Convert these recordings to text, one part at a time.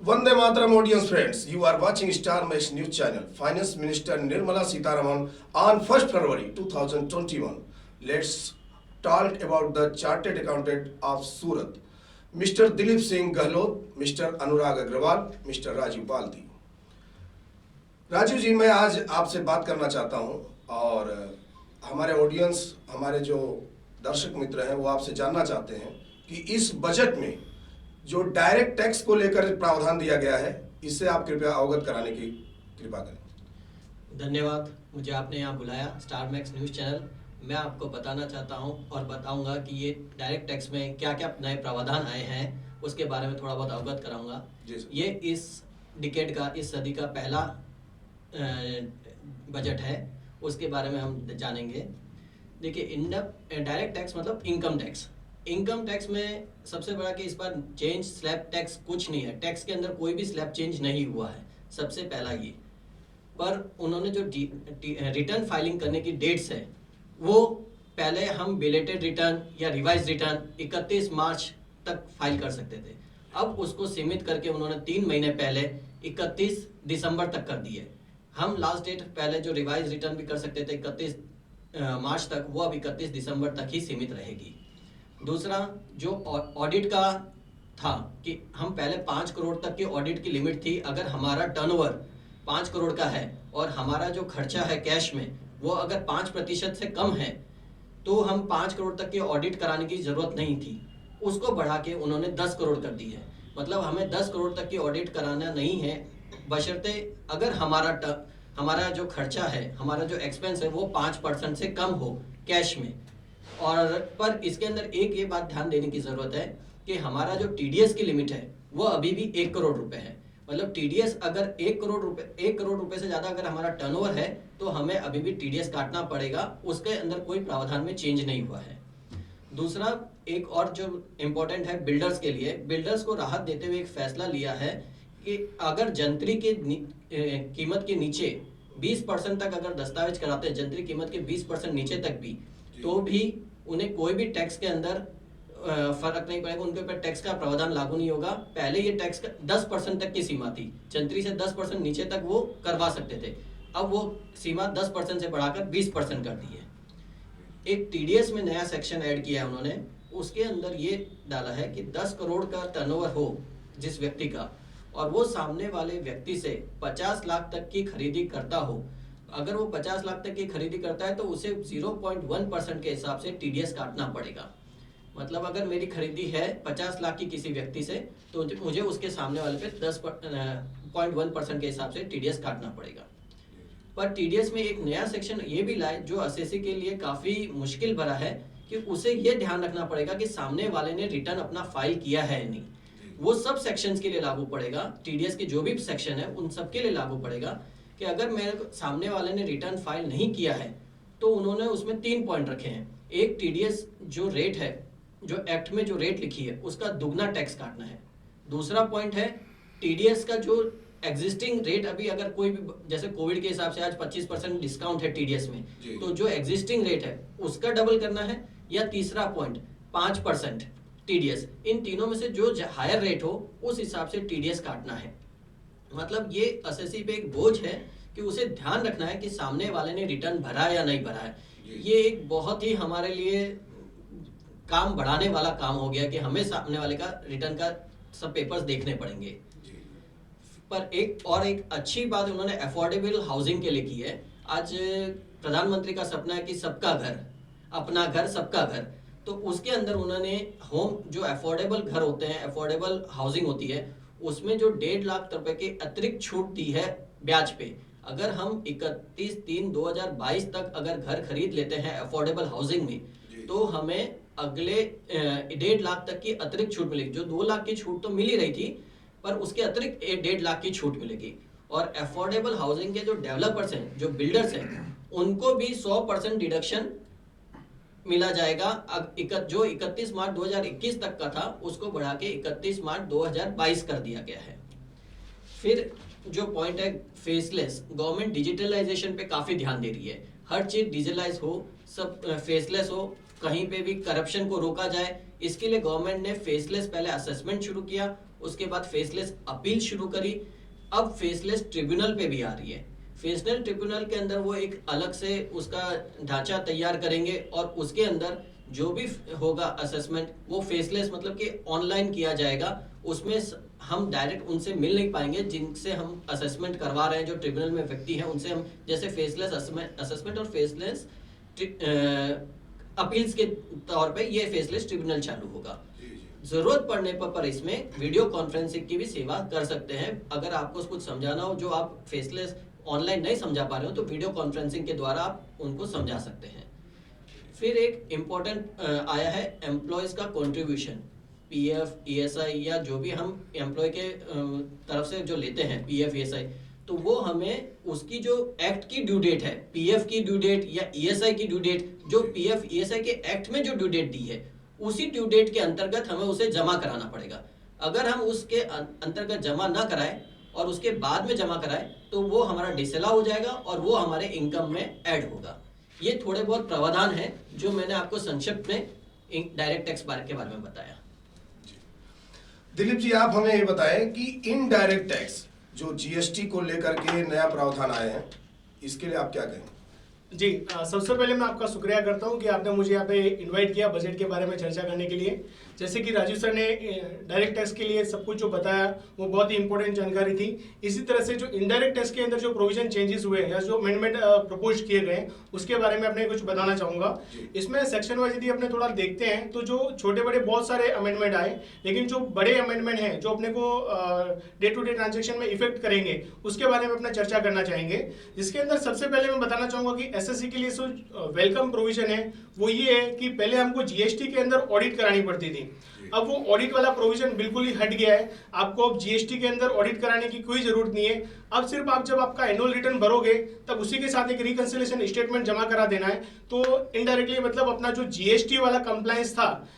Vande Mataram audience friends, you are watching Star Max News Channel. Finance Minister Nirmala Sitharaman on 1st February 2021. Let's talk about the Chartered Accountant of Surat, Mr. Dilip Singh Gahlot, Mr. Anurag Agrawal, Mr. Rajiv Baldi. Rajiv जी, मैं आज आपसे बात करना चाहता हूं और हमारे audience, हमारे जो दर्शक मित्र हैं वो आपसे जानना चाहते हैं कि इस बजट में जो डायरेक्ट टैक्स को लेकर प्रावधान दिया गया है, इससे आप कृपया अवगत कराने की कृपा करें। धन्यवाद, मुझे आपने यहाँ बुलाया स्टार मैक्स न्यूज़ चैनल। मैं आपको बताना चाहता हूँ और बताऊँगा कि ये डायरेक्ट टैक्स में क्या क्या नए प्रावधान आए हैं, उसके बारे में थोड़ा बहुत अवगत कराऊँगा। ये इस डिकेड का, इस सदी का पहला बजट है, उसके बारे में हम जानेंगे। देखिए, डायरेक्ट टैक्स मतलब इनकम टैक्स। इनकम टैक्स में सबसे बड़ा कि इस बार चेंज स्लैब टैक्स कुछ नहीं है, टैक्स के अंदर कोई भी स्लैब चेंज नहीं हुआ है, सबसे पहला ये। पर उन्होंने जो रिटर्न फाइलिंग करने की डेट्स है, वो पहले हम बिलेटेड रिटर्न या रिवाइज रिटर्न 31 मार्च तक फाइल कर सकते थे। अब उसको सीमित करके उन्होंने 3 महीने पहले 31 दिसंबर तक कर दिए। हम लास्ट डेट पहले जो रिवाइज रिटर्न भी कर सकते थे 31 मार्च तक, वो अब 31 दिसंबर तक ही सीमित रहेगी। दूसरा, जो ऑडिट का था कि हम पहले 5 करोड़ तक की ऑडिट की लिमिट थी। अगर हमारा टर्नओवर 5 करोड़ का है और हमारा जो खर्चा है कैश में वो अगर 5% से कम है, तो हम 5 करोड़ तक की ऑडिट कराने की ज़रूरत नहीं थी। उसको बढ़ा के उन्होंने 10 करोड़ कर दी है। मतलब हमें 10 करोड़ तक की ऑडिट कराना नहीं है, बशर्ते अगर हमारा जो खर्चा है, हमारा जो एक्सपेंस है वो 5% से कम हो कैश में। और पर इसके अंदर एक ये बात ध्यान देने की ज़रूरत है कि हमारा जो टीडीएस की लिमिट है वो अभी भी 1 करोड़ रुपए है। मतलब टीडीएस अगर 1 करोड़ रुपए से ज़्यादा अगर हमारा टर्नओवर है तो हमें अभी भी टीडीएस काटना पड़ेगा, उसके अंदर कोई प्रावधान में चेंज नहीं हुआ है। दूसरा, एक और जो इम्पोर्टेंट है बिल्डर्स के लिए, बिल्डर्स को राहत देते हुए एक फैसला लिया है कि अगर जंतरी की कीमत के नीचे 20% तक अगर दस्तावेज कराते हैं, जंतरी कीमत के 20% नीचे तक भी, तो भी उन्हें कोई भी टैक्स के अंदर फर्क नहीं पड़ेगा, उनके ऊपर टैक्स का प्रावधान लागू नहीं होगा। पहले ये टैक्स का 10% तक की सीमा थी, जंतरी से 10% नीचे तक वो करवा सकते थे। अब वो सीमा 10% से बढ़ाकर 20% कर दी है। एक टीडीएस में नया सेक्शन ऐड किया है उन्होंने, उसके अंदर ये डाला है कि 10 करोड़ का टर्नओवर हो जिस व्यक्ति का, और वो सामने वाले व्यक्ति से 50 लाख तक की खरीदी करता हो, अगर वो 50 लाख तक की खरीदी करता है तो उसे 0.1% के हिसाब से टीडीएस काटना पड़ेगा। मतलब अगर मेरी खरीदी है 50 लाख की किसी व्यक्ति से, तो मुझे उसके सामने वाले पे 10.1% के हिसाब से टीडीएस काटना पड़ेगा। पर टीडीएस में एक नया सेक्शन ये भी लाए जो एसएससी के लिए काफ़ी मुश्किल भरा है कि उसे ये ध्यान रखना पड़ेगा कि सामने वाले ने रिटर्न अपना फाइल किया है नहीं। वो सब सेक्शंस के लिए लागू पड़ेगा, टीडीएस के जो भी सेक्शन है उन सब के लिए लागू पड़ेगा कि अगर मेरे सामने वाले ने रिटर्न फाइल नहीं किया है तो उन्होंने उसमें 3 पॉइंट रखे हैं। एक, टीडीएस जो रेट है, जो एक्ट में जो रेट लिखी है उसका दुगना टैक्स काटना है। दूसरा पॉइंट है टीडीएस का जो एग्जिस्टिंग रेट, अभी अगर कोई भी, जैसे कोविड के हिसाब से आज 25% डिस्काउंट है टीडीएस में, तो जो एग्जिस्टिंग रेट है उसका डबल करना है। या तीसरा पॉइंट 5% टीडीएस, इन तीनों में से जो हायर रेट हो उस हिसाब से टीडीएस काटना है। मतलब ये एसएससी पे एक बोझ है कि उसे ध्यान रखना है कि सामने वाले ने रिटर्न भरा या नहीं भरा है। ये एक बहुत ही हमारे लिए काम बढ़ाने वाला काम हो गया कि हमें सामने वाले का रिटर्न का सब पेपर्स देखने पड़ेंगे। पर एक अच्छी बात उन्होंने अफोर्डेबल हाउसिंग के लिए की है। आज प्रधानमंत्री का सपना है कि सबका घर, अपना घर सबका घर, तो उसके अंदर उन्होंने होम जो अफोर्डेबल घर होते हैं, अफोर्डेबल हाउसिंग होती है, उसमें जो 1.5 लाख रुपए की अतिरिक्त छूट दी है ब्याज पे। अगर हम 31/3/2022 तक अगर घर खरीद लेते हैं अफोर्डेबल हाउसिंग में, तो हमें अगले 1.5 लाख तक की अतिरिक्त छूट मिलेगी। जो 2 लाख की छूट तो मिल ही रही थी, पर उसके अतिरिक्त 1.5 लाख की छूट मिलेगी। और अफोर्डेबल हाउसिंग के जो डेवलपर्स हैं, जो बिल्डर्स हैं, उनको भी 100% डिडक्शन मिला जाएगा। अब जो 31 मार्च 2021 तक का था उसको बढ़ा के 31 मार्च 2022 कर दिया गया है। फिर जो पॉइंट है फेसलेस, गवर्नमेंट डिजिटलाइजेशन पे काफ़ी ध्यान दे रही है। हर चीज़ डिजिटलाइज हो, सब फेसलेस हो, कहीं पे भी करप्शन को रोका जाए, इसके लिए गवर्नमेंट ने फेसलेस पहले असेसमेंट शुरू किया, उसके बाद फेसलेस अपील शुरू करी, अब फेसलेस ट्रिब्यूनल पे भी आ रही है। फेसलेस ट्रिब्यूनल के अंदर वो एक अलग से उसका ढांचा तैयार करेंगे और उसके अंदर जो भी होगा असेसमेंट वो फेसलेस मतलब कि ऑनलाइन किया जाएगा। उसमें हम डायरेक्ट उनसे मिल नहीं पाएंगे जिनसे हम असेसमेंट करवा रहे हैं, जो ट्रिब्यूनल में व्यक्ति हैं उनसे हम जैसे फेसलेस असेसमेंट और फेसलेस अपील्स के तौर पे ये फेसलेस ट्रिब्यूनल चालू होगा। जरूरत पड़ने पर इसमें वीडियो कॉन्फ्रेंसिंग की भी सेवा कर सकते हैं। अगर आपको कुछ समझाना हो जो आप फेसलेस ऑनलाइन नहीं समझा पा रहे हो तो वीडियो कॉन्फ्रेंसिंग के द्वारा आप उनको समझा सकते हैं। फिर एक इम्पोर्टेंट आया है एम्प्लॉयज का कंट्रीब्यूशन, पीएफ, ईएसआई या जो भी हम एम्प्लॉय के तरफ से जो लेते हैं पीएफ, ईएसआई, तो वो हमें उसकी जो एक्ट की ड्यू डेट है, पीएफ की ड्यू डेट या ईएसआई की ड्यू डेट, जो पीएफ ईएसआई के एक्ट में जो ड्यू डेट दी है उसी ड्यू डेट के अंतर्गत हमें उसे जमा कराना पड़ेगा। अगर हम उसके अंतर्गत जमा ना कराएं और उसके बाद में जमा कराएं तो वो हमारा डिसअलाउ हो जाएगा और वो हमारे इनकम में ऐड होगा। ये थोड़े बहुत प्रावधान हैं जो मैंने आपको संक्षिप्त में डायरेक्ट टैक्स के बारे में बताया। दिलीप जी, आप हमें ये बताएं कि इनडायरेक्ट टैक्स जो जीएसटी को लेकर के नया प्रावधान आए हैं, इसके लिए आप क्या कहेंगे? जी, सबसे पहले मैं आपका शुक्रिया करता हूं कि आपने मुझे यहाँ पे इनवाइट किया बजट के बारे में चर्चा करने के लिए। जैसे कि राजू सर ने डायरेक्ट टैक्स के लिए सब कुछ जो बताया वो बहुत ही इंपॉर्टेंट जानकारी थी। इसी तरह से जो इनडायरेक्ट टैक्स के अंदर जो प्रोविजन चेंजेस हुए या जो अमेंडमेंट प्रपोज किए गए उसके बारे में अपने कुछ बताना चाहूँगा। इसमें सेक्शन वाइज यदि अपने थोड़ा देखते हैं तो जो छोटे बड़े बहुत सारे अमेंडमेंट आए, लेकिन जो बड़े अमेंडमेंट हैं जो अपने को डे टू डे ट्रांजेक्शन में इफेक्ट करेंगे उसके बारे में अपना चर्चा करना चाहेंगे। जिसके अंदर सबसे पहले मैं बताना चाहूँगा कि एसएससी के लिए जो वेलकम प्रोविजन है वो ये है कि पहले हमको जीएसटी के अंदर ऑडिट करानी पड़ती थी। अब वो ऑडिट वाला प्रोविजन बिल्कुल ही हट गया है। आपको अब जीएसटी के अंदर ऑडिट कराने की कोई जरूरत नहीं है। अब सिर्फ आप जब आपका एनुअल रिटर्न भरोगे तब उसी के साथ एक रिकंसिलिएशन स्टेटमेंट जमा करा देना है। तो इनडायरेक्टली मतलब अपना जो जीएसटी वाला कंप्लायंस था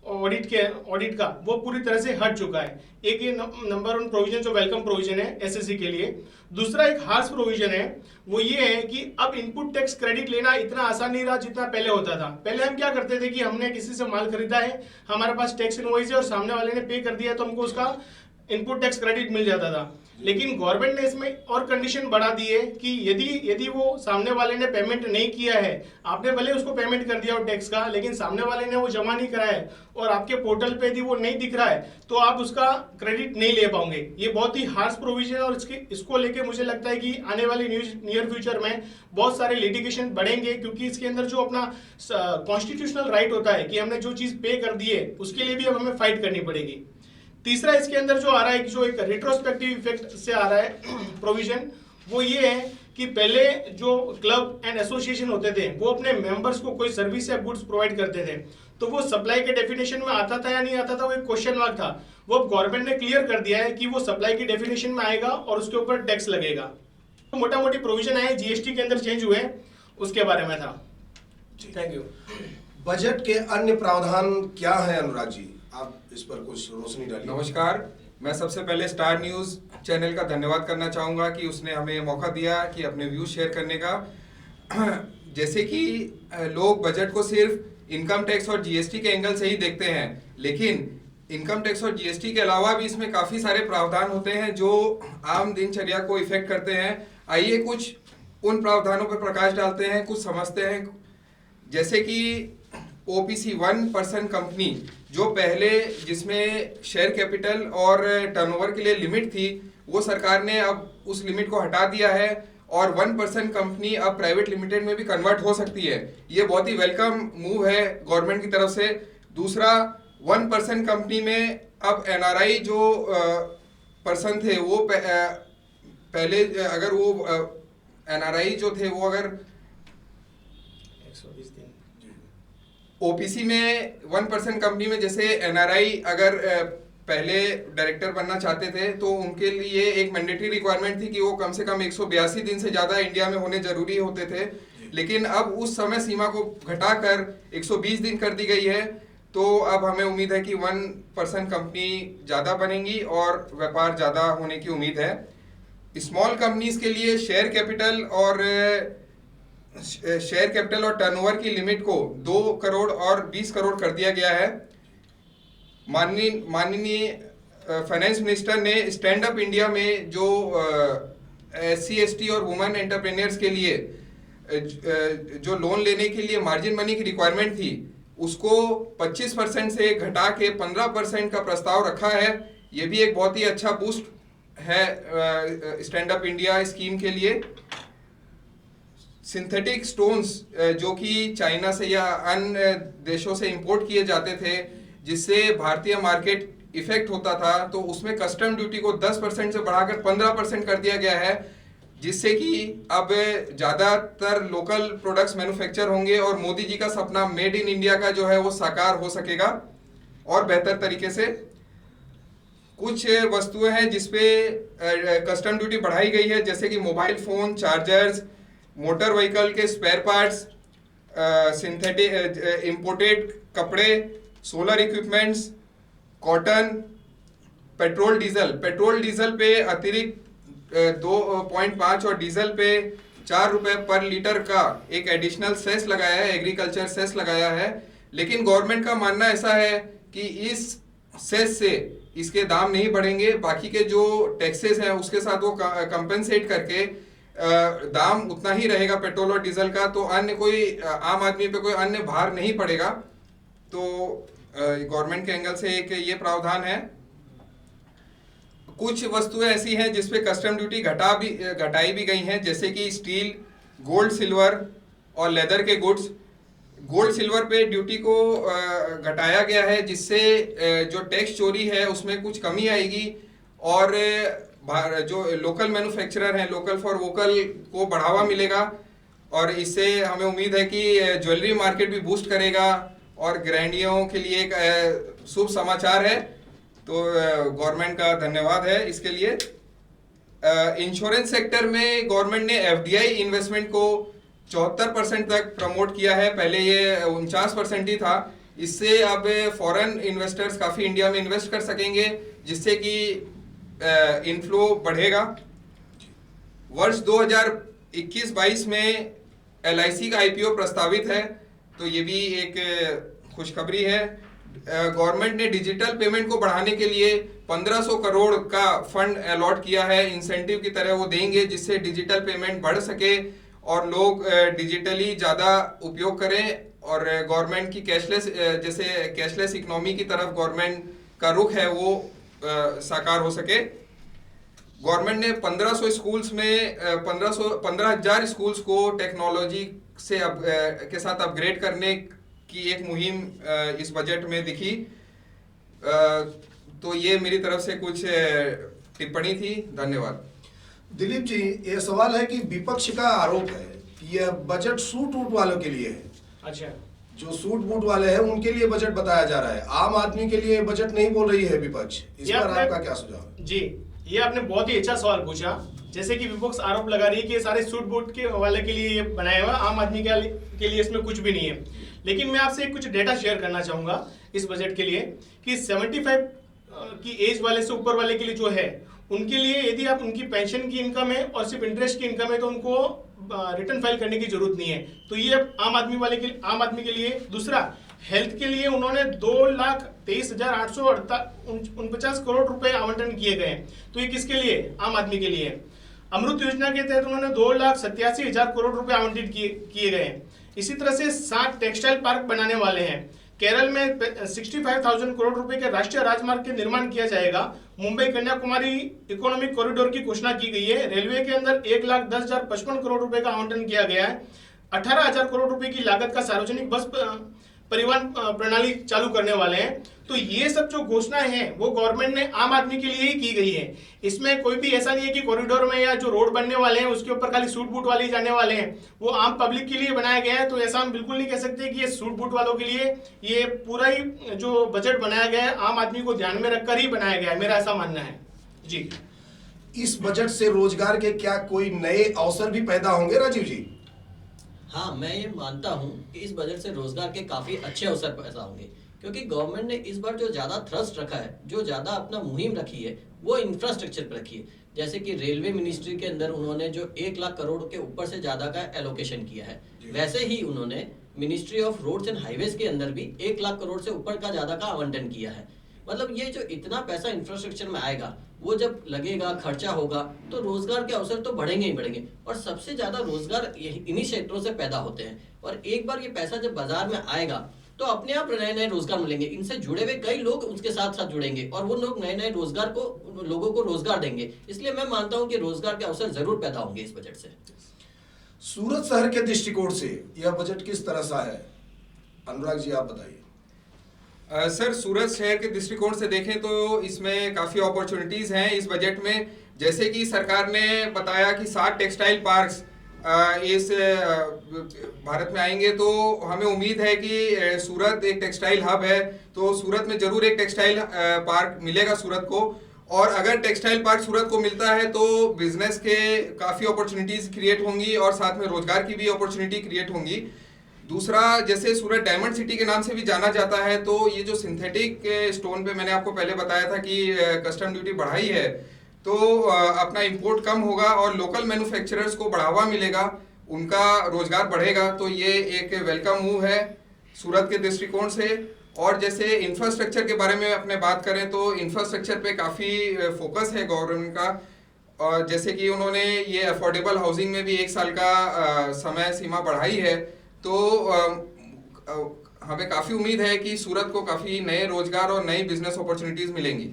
ऑडिट का वो पूरी तरह से हट चुका है। एक ये नंबर 1 प्रोविजन जो वेलकम प्रोविजन है एसएससी के लिए। दूसरा एक हार्श प्रोविजन है, वो ये है कि अब इनपुट टैक्स क्रेडिट लेना इतना आसान नहीं रहा जितना पहले होता था। पहले हम क्या करते थे कि हमने किसी से माल खरीदा है, हमारे पास टैक्स इनवॉइस है और सामने वाले ने पे कर दिया तो हमको उसका इनपुट टैक्स क्रेडिट मिल जाता था। लेकिन गवर्नमेंट ने इसमें और कंडीशन बढ़ा दी है कि यदि वो सामने वाले ने पेमेंट नहीं किया है, आपने भले उसको पेमेंट कर दिया हो टैक्स का, लेकिन सामने वाले ने वो जमा नहीं कराया है और आपके पोर्टल पे यदि वो नहीं दिख रहा है तो आप उसका क्रेडिट नहीं ले पाओगे। ये बहुत ही हार्श प्रोविजन है और इसको लेके मुझे लगता है कि आने वाले नियर फ्यूचर में बहुत सारे लिटिगेशन बढ़ेंगे, क्योंकि इसके अंदर जो अपना कॉन्स्टिट्यूशनल राइट होता है कि हमने जो चीज पे कर दी है उसके लिए भी अब हमें फाइट करनी पड़ेगी। तीसरा इसके अंदर जो आ रहा है, जो एक रिट्रोस्पेक्टिव इफेक्ट से आ रहा है प्रोविजन, वो ये है कि पहले जो क्लब एंड एसोसिएशन होते थे वो अपने मेंबर्स को कोई सर्विस या गुड्स प्रोवाइड करते थे तो वो सप्लाई के डेफिनेशन में आता था या नहीं आता था, वो एक क्वेश्चन मार्क था। वो गवर्नमेंट ने क्लियर कर दिया है कि वो सप्लाई की डेफिनेशन में आएगा और उसके ऊपर टैक्स लगेगा। तो मोटा मोटी प्रोविजन आए जीएसटी के अंदर चेंज हुए, उसके बारे में था। Thank you. बजट के अन्य प्रावधान क्या है अनुराग जी, आप इस पर कुछ रोशनी डालिए। नमस्कार, मैं सबसे पहले स्टार न्यूज़ चैनल का धन्यवाद करना चाहूँगा कि उसने हमें मौका दिया कि अपने व्यूज शेयर करने का। जैसे कि लोग बजट को सिर्फ इनकम टैक्स और जीएसटी के एंगल से ही देखते हैं, लेकिन इनकम टैक्स और जीएसटी के अलावा भी इसमें काफ़ी सारे प्रावधान होते हैं जो आम दिनचर्या को इफेक्ट करते हैं। आइए कुछ उन प्रावधानों पर प्रकाश डालते हैं, कुछ समझते हैं। जैसे कि ओपीसी 1% कंपनी जो पहले जिसमें शेयर कैपिटल और टर्नओवर के लिए लिमिट थी, वो सरकार ने अब उस लिमिट को हटा दिया है और 1% कंपनी अब प्राइवेट लिमिटेड में भी कन्वर्ट हो सकती है। ये बहुत ही वेलकम मूव है गवर्नमेंट की तरफ से। दूसरा, 1% कंपनी में अब एनआरआई जो पर्सन थे वो पहले अगर वो एनआरआई जो थे वो अगर ओपीसी में 1% कंपनी में जैसे एनआरआई अगर पहले डायरेक्टर बनना चाहते थे तो उनके लिए एक मैंडेटरी रिक्वायरमेंट थी कि वो कम से कम 182 दिन से ज़्यादा इंडिया में होने जरूरी होते थे, लेकिन अब उस समय सीमा को घटाकर 120 दिन कर दी गई है। तो अब हमें उम्मीद है कि 1% कंपनी ज़्यादा बनेंगी और व्यापार ज़्यादा होने की उम्मीद है। स्मॉल कंपनीज के लिए शेयर कैपिटल और टर्नओवर की लिमिट को 2 करोड़ और 20 करोड़ कर दिया गया है। माननीय फाइनेंस मिनिस्टर ने स्टैंड अप इंडिया में जो SC/ST और वुमेन एंटरप्रेन्योर्स के लिए जो लोन लेने के लिए मार्जिन मनी की रिक्वायरमेंट थी उसको 25% से घटा के 15% का प्रस्ताव रखा है। ये भी एक बहुत ही अच्छा बूस्ट है स्टैंड अप इंडिया स्कीम के लिए। सिंथेटिक स्टोन्स जो कि चाइना से या अन्य देशों से इंपोर्ट किए जाते थे जिससे भारतीय मार्केट इफेक्ट होता था, तो उसमें कस्टम ड्यूटी को 10% से बढ़ाकर 15% कर दिया गया है, जिससे कि अब ज़्यादातर लोकल प्रोडक्ट्स मैन्युफैक्चर होंगे और मोदी जी का सपना मेड इन इंडिया का जो है वो साकार हो सकेगा और बेहतर तरीके से। कुछ वस्तुएं हैं जिसपे कस्टम ड्यूटी बढ़ाई गई है, जैसे कि mobile phone, chargers, motor vehicle के स्पेयर पार्ट्स, सिंथेटिक इम्पोर्टेड कपड़े, solar equipments, cotton, petrol diesel पे अतिरिक्त 2.5 और डीजल पे 4 रुपए पर लीटर का एक एडिशनल सेस लगाया है, एग्रीकल्चर सेस लगाया है। लेकिन गवर्नमेंट का मानना ऐसा है कि इस सेस से इसके दाम नहीं बढ़ेंगे, बाकी के जो टैक्सेस हैं उसके साथ वो कंपेंसेट करके दाम उतना ही रहेगा पेट्रोल और डीजल का, तो अन्य कोई आम आदमी पे कोई अन्य भार नहीं पड़ेगा। तो गवर्नमेंट के एंगल से एक ये प्रावधान है। कुछ वस्तुएं ऐसी हैं जिसपे कस्टम ड्यूटी घटाई भी गई हैं, जैसे कि स्टील, गोल्ड, सिल्वर और लेदर के गुड्स। गोल्ड सिल्वर पे ड्यूटी को घटाया गया है, जिससे जो टैक्स चोरी है उसमें कुछ कमी आएगी और जो लोकल मैन्युफैक्चरर हैं, लोकल फॉर वोकल को बढ़ावा मिलेगा और इससे हमें उम्मीद है कि ज्वेलरी मार्केट भी बूस्ट करेगा और गृहिणियों के लिए एक शुभ समाचार है। तो गवर्नमेंट का धन्यवाद है इसके लिए। इंश्योरेंस सेक्टर में गवर्नमेंट ने FDI इन्वेस्टमेंट को 74% तक प्रमोट किया है, पहले ये 49% ही था। इससे अब फॉरेन इन्वेस्टर्स काफ़ी इंडिया में इन्वेस्ट कर सकेंगे, जिससे कि इनफ्लो बढ़ेगा। वर्ष 2021-22 में LIC का IPO प्रस्तावित है, तो ये भी एक खुशखबरी है। गवर्नमेंट ने डिजिटल पेमेंट को बढ़ाने के लिए 1500 करोड़ का फंड अलॉट किया है, इंसेंटिव की तरह वो देंगे, जिससे डिजिटल पेमेंट बढ़ सके और लोग डिजिटली ज़्यादा उपयोग करें और गवर्नमेंट की कैशलेस इकोनॉमी की तरफ गवर्नमेंट का रुख है वो साकार हो सके। गवर्नमेंट ने 1500 स्कूल्स में 15,000 स्कूल्स को टेक्नोलॉजी से के साथ अपग्रेड करने की एक मुहिम इस बजट में दिखी। तो ये मेरी तरफ से कुछ टिप्पणी थी। धन्यवाद। दिलीप जी, ये सवाल है कि विपक्ष का आरोप है कि यह बजट सूट वूट वालों के लिए है। अच्छा, जो सूट बूट वाले हैं उनके लिए बजट बताया जा रहा है, आम आदमी के लिए बजट नहीं बोल रही है विपक्ष। इस पर आपका क्या सुझाव? जी, ये आपने बहुत ही अच्छा सवाल पूछा। जैसे कि विपक्ष आरोप लगा रही है कि ये सारे सूट बूट के वाले के लिए ये बनाया हुआ, आम आदमी के लिए इसमें कुछ भी नहीं है। लेकिन मैं आपसे कुछ डेटा शेयर करना चाहूँगा इस बजट के लिए कि 75 की एज वाले से ऊपर वाले के लिए जो है, उनके लिए यदि आप उनकी पेंशन की इनकम है और सिर्फ इंटरेस्ट की इनकम है तो उनको रिटर्न फाइल करने की जरूरत नहीं है। तो ये आम आदमी के लिए। दूसरा, हेल्थ के लिए उन्होंने 2,23,849 करोड़ रुपए आवंटन किए गए हैं। तो ये किसके लिए? आम आदमी के लिए। अमृत योजना के तहत उन्होंने 2,87,000 करोड़ रुपए आवंटित किए गए हैं। इसी तरह से 7 टेक्सटाइल पार्क बनाने वाले हैं। केरल में 65,000 करोड़ रुपए के राष्ट्रीय राजमार्ग के निर्माण किया जाएगा। मुंबई कन्याकुमारी इकोनॉमिक कॉरिडोर की घोषणा की गई है। रेलवे के अंदर 1,10,055 करोड़ रुपए का आवंटन किया गया है। 18,000 करोड़ रुपए की लागत का सार्वजनिक बस परिवहन प्रणाली चालू करने वाले हैं। तो ये सब जो घोषणाएं हैं वो गवर्नमेंट ने आम आदमी के लिए ही की गई है। इसमें कोई भी ऐसा नहीं है कि कॉरिडोर में या जो रोड बनने वाले हैं उसके ऊपर खाली सूट बूट वाले जाने वाले हैं। वो आम पब्लिक के लिए बनाया गया है। तो ऐसा हम बिल्कुल नहीं कह सकते कि ये सूट बूट वालों के लिए ये पूरा ही जो बजट बनाया गया है आम आदमी को ध्यान में रखकर ही बनाया गया है, मेरा ऐसा मानना है। जी, इस बजट से रोजगार के क्या कोई नए अवसर भी पैदा होंगे राजीव जी? हाँ, मैं ये मानता हूँ कि इस बजट से रोजगार के काफ़ी अच्छे अवसर पैदा होंगे, क्योंकि गवर्नमेंट ने इस बार जो ज़्यादा थ्रस्ट रखा है, जो ज़्यादा अपना मुहिम रखी है, वो इंफ्रास्ट्रक्चर पर रखी है। जैसे कि रेलवे मिनिस्ट्री के अंदर उन्होंने जो 1 लाख करोड़ के ऊपर से ज़्यादा का एलोकेशन किया है, वैसे ही उन्होंने ministry of roads and highways के अंदर भी 1 लाख करोड़ से ऊपर का ज़्यादा का आवंटन किया है। मतलब ये जो इतना पैसा इंफ्रास्ट्रक्चर में आएगा, वो जब लगेगा, खर्चा होगा, तो रोजगार के अवसर तो बढ़ेंगे ही बढ़ेंगे। और सबसे ज्यादा रोजगार इन्हीं क्षेत्रों से पैदा होते हैं। और एक बार ये पैसा जब बाजार में आएगा तो अपने आप नए नए रोजगार मिलेंगे, इनसे जुड़े हुए कई लोग उसके साथ साथ जुड़ेंगे और वो लोग नए नए रोजगार को, लोगों को रोजगार देंगे। इसलिए मैं मानता हूँ कि रोजगार के अवसर जरूर पैदा होंगे इस बजट से। सूरत शहर के दृष्टिकोण से यह बजट किस तरह सा है? अनुराग जी आप बताइए। सर, सूरत शहर के दृष्टिकोण से देखें तो इसमें काफ़ी अपॉर्चुनिटीज़ हैं इस बजट में। जैसे कि सरकार ने बताया कि 7 टेक्सटाइल पार्क्स इस भारत में आएंगे, तो हमें उम्मीद है कि सूरत एक टेक्सटाइल हब है, तो सूरत में ज़रूर एक टेक्सटाइल पार्क मिलेगा सूरत को। और अगर टेक्सटाइल पार्क सूरत को मिलता है तो बिजनेस के काफ़ी अपॉर्चुनिटीज़ क्रिएट होंगी और साथ में रोजगार की भी अपॉर्चुनिटी क्रिएट होंगी। दूसरा, जैसे सूरत डायमंड सिटी के नाम से भी जाना जाता है, तो ये जो सिंथेटिक स्टोन पे मैंने आपको पहले बताया था कि कस्टम ड्यूटी बढ़ाई है, तो अपना इंपोर्ट कम होगा और लोकल मैन्युफैक्चरर्स को बढ़ावा मिलेगा, उनका रोजगार बढ़ेगा। तो ये एक वेलकम मूव है सूरत के दृष्टिकोण से। और जैसे इंफ्रास्ट्रक्चर के बारे में अपने बात करें तो इंफ्रास्ट्रक्चर पे काफ़ी फोकस है गवर्नमेंट का। और जैसे कि उन्होंने ये अफोर्डेबल हाउसिंग में भी 1 साल का समय सीमा बढ़ाई है, तो हमें काफ़ी उम्मीद है कि सूरत को काफ़ी नए रोजगार और नई बिजनेस अपॉर्चुनिटीज़ मिलेंगी।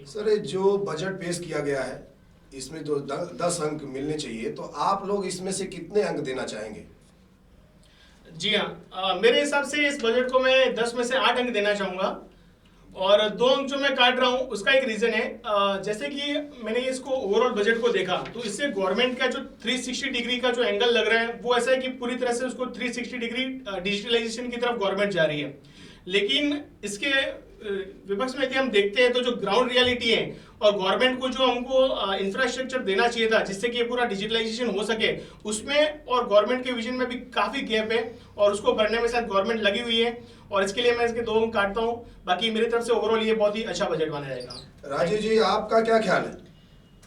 सर, ये जो बजट पेश किया गया है इसमें तो 10 अंक मिलने चाहिए, तो आप लोग इसमें से कितने अंक देना चाहेंगे? जी हाँ, मेरे हिसाब से इस बजट को मैं 10 में से 8 अंक देना चाहूँगा। और 2 अंक जो मैं काट रहा हूँ उसका एक रीज़न है। जैसे कि मैंने इसको ओवरऑल बजट को देखा तो इससे गवर्नमेंट का जो 360 डिग्री का जो एंगल लग रहा है वो ऐसा है कि पूरी तरह से उसको 360 डिग्री डिजिटलाइजेशन की तरफ गवर्नमेंट जा रही है। लेकिन इसके विपक्ष में यदि हम देखते हैं तो जो ग्राउंड रियलिटी है और गवर्नमेंट को जो हमको इंफ्रास्ट्रक्चर देना चाहिए था जिससे कि ये पूरा डिजिटलाइजेशन हो सके, उसमें और गवर्नमेंट के विजन में भी काफ़ी गैप है और उसको भरने में शायद गवर्नमेंट लगी हुई है। और इसके लिए मैं इसके 2 अंक काटता हूँ। बाकी मेरी तरफ से ओवरऑल ये बहुत ही अच्छा बजट माना जाएगा। राजीव जी, आपका क्या ख्याल है?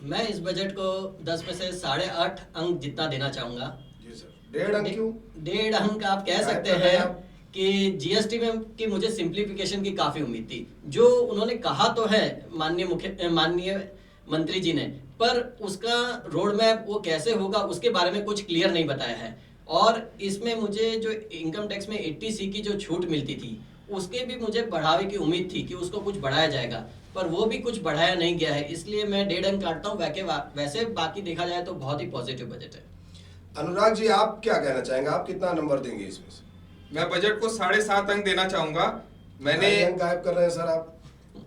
मैं इस बजट को 10 में से 8.5 अंक जितना देना चाहूँगा। जी सर। 1.5 अंक क्यों? 1.5 अंक आप कह सकते हैं कि जीएसटी में की मुझे सिंप्लीफिकेशन की काफ़ी उम्मीद थी। जो उन्होंने कहा तो है माननीय मंत्री जी ने, पर उसका रोड मैप वो कैसे होगा उसके बारे में कुछ क्लियर नहीं बताया है। और इसमें मुझे जो इनकम टैक्स में 80C की जो छूट मिलती थी उसके भी मुझे बढ़ावे की उम्मीद थी कि उसको कुछ बढ़ाया जाएगा, पर वो भी कुछ बढ़ाया नहीं गया है। इसलिए मैं 1.5 अंक काटता हूँ। वैसे बाकी देखा जाए तो बहुत ही पॉजिटिव बजट है। अनुराग जी, आप क्या कहना चाहेंगे? आप कितना नंबर देंगे इसमें से? मैं बजट को 7.5 अंक देना चाहूँगा। मैंने 2.5 अंक गायब कर रहे हैं सर आप।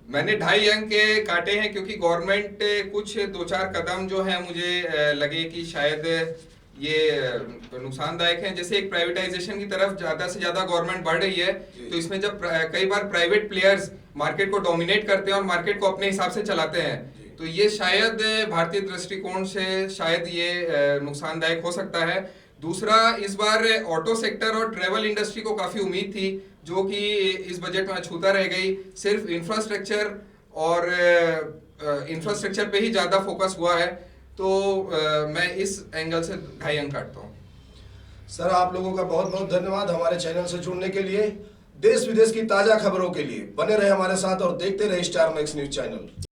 मैंने 2.5 अंक के काटे हैं क्योंकि गवर्नमेंट कुछ 2-4 कदम जो है मुझे लगे कि शायद ये नुकसानदायक हैं। जैसे एक प्राइवेटाइजेशन की तरफ ज़्यादा से ज़्यादा गवर्नमेंट बढ़ रही है, तो इसमें जब कई बार प्राइवेट प्लेयर्स मार्केट को डोमिनेट करते हैं और मार्केट को अपने हिसाब से चलाते हैं, तो ये शायद भारतीय दृष्टिकोण से शायद ये नुकसानदायक हो सकता है। दूसरा, इस बार ऑटो सेक्टर और ट्रेवल इंडस्ट्री को काफ़ी उम्मीद थी जो कि इस बजट में अछूता रह गई। सिर्फ इंफ्रास्ट्रक्चर और इंफ्रास्ट्रक्चर पे ही ज़्यादा फोकस हुआ है, तो मैं इस एंगल से 2.5 अंक काटता हूँ। सर, आप लोगों का बहुत बहुत धन्यवाद हमारे चैनल से जुड़ने के लिए। देश विदेश की ताज़ा खबरों के लिए बने रहे हमारे साथ और देखते रहे स्टार मैक्स न्यूज चैनल।